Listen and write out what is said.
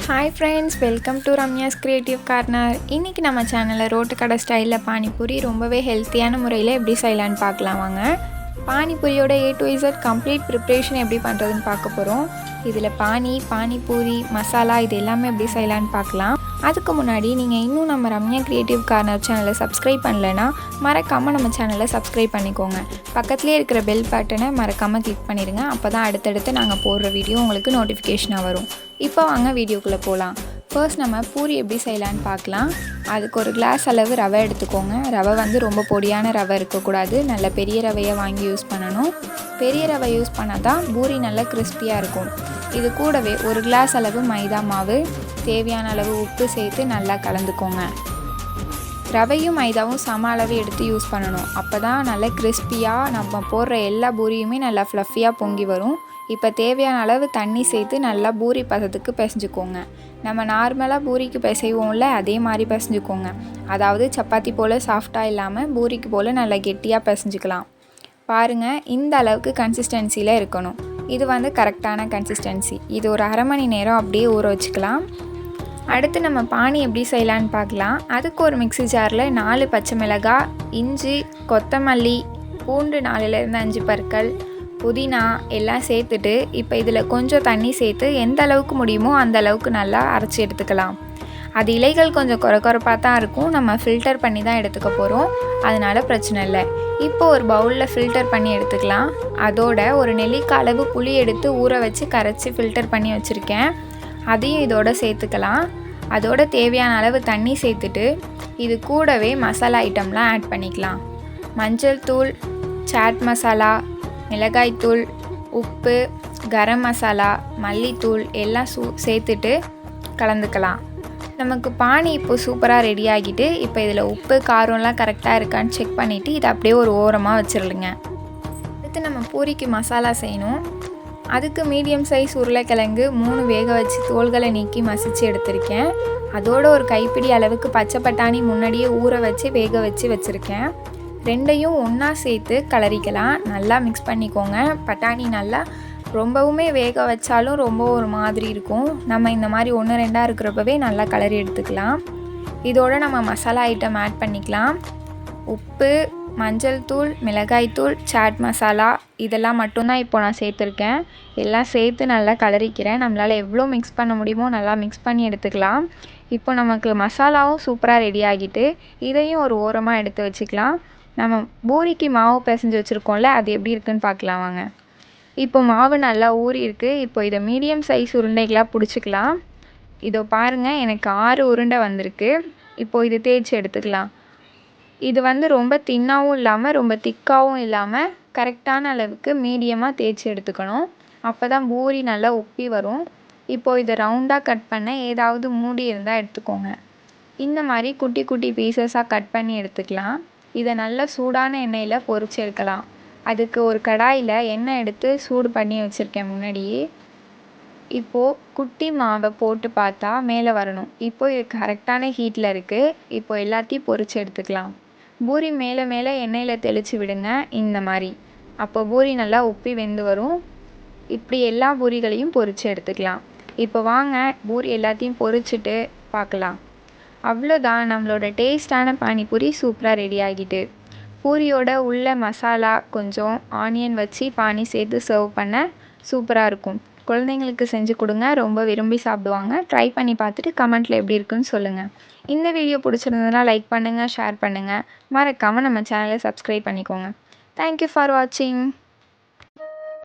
Hi friends, welcome to Ramya's creative corner. இன்றைக்கி நம்ம சேனலில் ரோட்டு கடை ஸ்டைலில் பானிபூரி ரொம்பவே ஹெல்த்தியான முறையில் எப்படி செய்யலான்னு பார்க்கலாம் வாங்க. பானிபூரியோட A to Z complete preparation எப்படி பண்ணுறதுன்னு பார்க்க போகிறோம். இதில் பானிபூரி மசாலா இது எல்லாமே எப்படி செய்யலான்னு பார்க்கலாம். அதுக்கு முன்னாடி நீங்கள் இன்னும் நம்ம ரம்யா கிரியேட்டிவ் கார்னர் சேனலை சப்ஸ்கிரைப் பண்ணலைன்னா மறக்காமல் நம்ம சேனலை சப்ஸ்கிரைப் பண்ணிக்கோங்க. பக்கத்துலேயே இருக்கிற பெல் பட்டனை மறக்காமல் கிளிக் பண்ணிடுங்க. அப்போ தான் அடுத்தடுத்து நாங்கள் போடுற வீடியோ உங்களுக்கு நோட்டிஃபிகேஷனாக வரும். இப்போ வாங்க வீடியோக்குள்ளே போகலாம். ஃபர்ஸ்ட் நம்ம பூரி எப்படி செய்யலான்னு பார்க்கலாம். அதுக்கு ஒரு கிளாஸ் அளவு ரவை எடுத்துக்கோங்க. ரவை வந்து ரொம்ப பொடியான ரவை இருக்கக்கூடாது, நல்ல பெரிய ரவையை வாங்கி யூஸ் பண்ணணும். பெரிய ரவை யூஸ் பண்ணால் தான் பூரி நல்லா கிறிஸ்பியாக இருக்கும். இது கூடவே ஒரு கிளாஸ் அளவு மைதா மாவு, தேவையான அளவு உப்பு சேர்த்து நல்லா கலந்துக்கோங்க. ரவையும் மைதாவும் சம அளவு எடுத்து யூஸ் பண்ணணும். அப்போ தான் நல்லா கிறிஸ்பியாக நம்ம போடுற எல்லா பூரியுமே நல்லா ஃப்ளஃபியாக பொங்கி வரும். இப்போ தேவையான அளவு தண்ணி சேர்த்து நல்லா பூரி பதத்துக்கு பிசைஞ்சுக்கோங்க. நம்ம நார்மலாக பூரிக்கு பிசைவோம்ல, அதே மாதிரி பிசைஞ்சுக்கோங்க. அதாவது சப்பாத்தி போல் சாஃப்டாக இல்லாமல் பூரிக்கு போல் நல்லா கெட்டியாக பிசைஞ்சுக்கலாம். பாருங்கள், இந்த அளவுக்கு கன்சிஸ்டன்சியில் இருக்கணும். இது வந்து கரெக்டான கன்சிஸ்டன்சி. இது ஒரு அரை மணி நேரம் அப்படியே ஊற வச்சுக்கலாம். அடுத்து நம்ம பானி எப்படி செய்யலான்னு பார்க்கலாம். அதுக்கு ஒரு மிக்ஸி ஜாரில் 4 பச்சை மிளகாய், இஞ்சி, கொத்தமல்லி, பூண்டு 4லேருந்து 5 பற்கள், புதினா எல்லாம் சேர்த்துட்டு இப்போ இதில் கொஞ்சம் தண்ணி சேர்த்து எந்த அளவுக்கு முடியுமோ அந்த அளவுக்கு நல்லா அரைச்சி எடுத்துக்கலாம். அது இலைகள் கொஞ்சம் குறைப்பாக தான் இருக்கும். நம்ம ஃபில்டர் பண்ணி தான் எடுத்துக்க போகிறோம், அதனால் பிரச்சனை இல்லை. இப்போ ஒரு பவுலில் ஃபில்டர் பண்ணி எடுத்துக்கலாம். அதோட ஒரு நெல்லிக்காய் அளவு புளி எடுத்து ஊற வச்சு கரைச்சி ஃபில்டர் பண்ணி வச்சுருக்கேன். அதையும் இதோட சேர்த்துக்கலாம். அதோட தேவையான அளவு தண்ணி சேர்த்துட்டு இது கூடவே மசாலா ஐட்டம்லாம் ஆட் பண்ணிக்கலாம். மஞ்சள் தூள், சாட் மசாலா, மிளகாய்த்தூள், உப்பு, கரம் மசாலா, மல்லித்தூள் எல்லாம் சேர்த்துட்டு கலந்துக்கலாம். நமக்கு பானி இப்போ சூப்பராக ரெடி ஆகிட்டு, இப்போ இதில் உப்பு காரம்லாம் கரெக்டாக இருக்கான்னு செக் பண்ணிவிட்டு இதை அப்படியே ஒரு ஓரமாக வச்சிடலுங்க. அடுத்து நம்ம பூரிக்கு மசாலா செய்யணும். அதுக்கு மீடியம் சைஸ் உருளைக்கிழங்கு 3 வேக வச்சு தோல்களை நீக்கி மசித்து எடுத்திருக்கேன். அதோட ஒரு கைப்பிடி அளவுக்கு பச்சை பட்டாணி முன்னாடியே ஊற வச்சு வேக வச்சு வச்சுருக்கேன். ரெண்டையும் ஒன்றா சேர்த்து கிளறிக்கலாம். நல்லா மிக்ஸ் பண்ணிக்கோங்க. பட்டாணி நல்லா ரொம்பவுமே வேக வச்சாலும் ரொம்ப ஒரு மாதிரி இருக்கும். நம்ம இந்த மாதிரி 1-2 இருக்கிறப்பவே நல்லா கிளறி எடுத்துக்கலாம். இதோட நம்ம மசாலா ஐட்டம் ஆட் பண்ணிக்கலாம். உப்பு, மஞ்சள் தூள், மிளகாய்த்தூள், சாட் மசாலா இதெல்லாம் மட்டும்தான் இப்போ நான் சேர்த்துருக்கேன். எல்லாம் சேர்த்து நல்லா கிளறிக்கிறேன். நம்மளால் எவ்வளோ மிக்ஸ் பண்ண முடியுமோ நல்லா மிக்ஸ் பண்ணி எடுத்துக்கலாம். இப்போ நமக்கு மசாலாவும் சூப்பராக ரெடி ஆகிட்டு இதையும் ஒரு ஓரமாக எடுத்து வச்சுக்கலாம். நம்ம பூரிக்கு மாவு பிசைஞ்சு வச்சுருக்கோம்ல, அது எப்படி இருக்குன்னு பார்க்கலாம் வாங்க. இப்போ மாவு நல்லா ஊறி இருக்குது. இப்போ இதை மீடியம் சைஸ் உருண்டைகளாக பிடிச்சிக்கலாம். இதோ பாருங்கள், எனக்கு 6 உருண்டை வந்திருக்கு. இப்போது இது தேய்ச்சி எடுத்துக்கலாம். இது வந்து ரொம்ப தின்னாகவும் இல்லாமல் ரொம்ப திக்காகவும் இல்லாமல் கரெக்டான அளவுக்கு மீடியமாக தேய்ச்சி எடுத்துக்கணும். அப்போ தான் பூரி நல்லா உப்பி வரும். இப்போது இதை ரவுண்டாக கட் பண்ண ஏதாவது மூடி இருந்தால் எடுத்துக்கோங்க. இந்த மாதிரி குட்டி குட்டி பீசஸாக கட் பண்ணி எடுத்துக்கலாம். இதை நல்லா சூடான எண்ணெயில் பொரிச்சு எடுக்கலாம். அதுக்கு ஒரு கடாயில் எண்ணெய் எடுத்து சூடு பண்ணி வச்சுருக்கேன் முன்னாடியே. இப்போது குட்டி மாவை போட்டு பார்த்தா மேலே வரணும். இப்போது இது கரெக்டான ஹீட்டில் இருக்குது. இப்போ எல்லாத்தையும் பொரிச்சு எடுத்துக்கலாம். பூரி மேலே மேலே எண்ணெயில் தெளித்து விடுங்க இந்த மாதிரி. அப்போ பூரி நல்லா உப்பி வெந்து வரும். இப்படி எல்லா பூரிகளையும் பொரித்து எடுத்துக்கலாம். இப்போ வாங்க பூரி எல்லாத்தையும் பொரிச்சிட்டு பார்க்கலாம். அவ்வளோதான், நம்மளோட டேஸ்டான பானிபூரி சூப்பராக ரெடி ஆகிட்டு. பூரியோட உள்ள மசாலா கொஞ்சம் ஆனியன் வச்சு பானி சேர்த்து சர்வ் பண்ண சூப்பராக இருக்கும். குழந்தைங்களுக்கு செஞ்சு கொடுங்க, ரொம்ப விரும்பி சாப்பிடுவாங்க. ட்ரை பண்ணி பார்த்துட்டு கமெண்ட்டில் எப்படி இருக்குன்னு சொல்லுங்கள். இந்த வீடியோ பிடிச்சிருந்ததுன்னா லைக் பண்ணுங்கள், ஷேர் பண்ணுங்கள். மறக்காமல் நம்ம சேனலை சப்ஸ்கிரைப் பண்ணிக்கோங்க. தேங்க்யூ ஃபார் வாட்சிங்.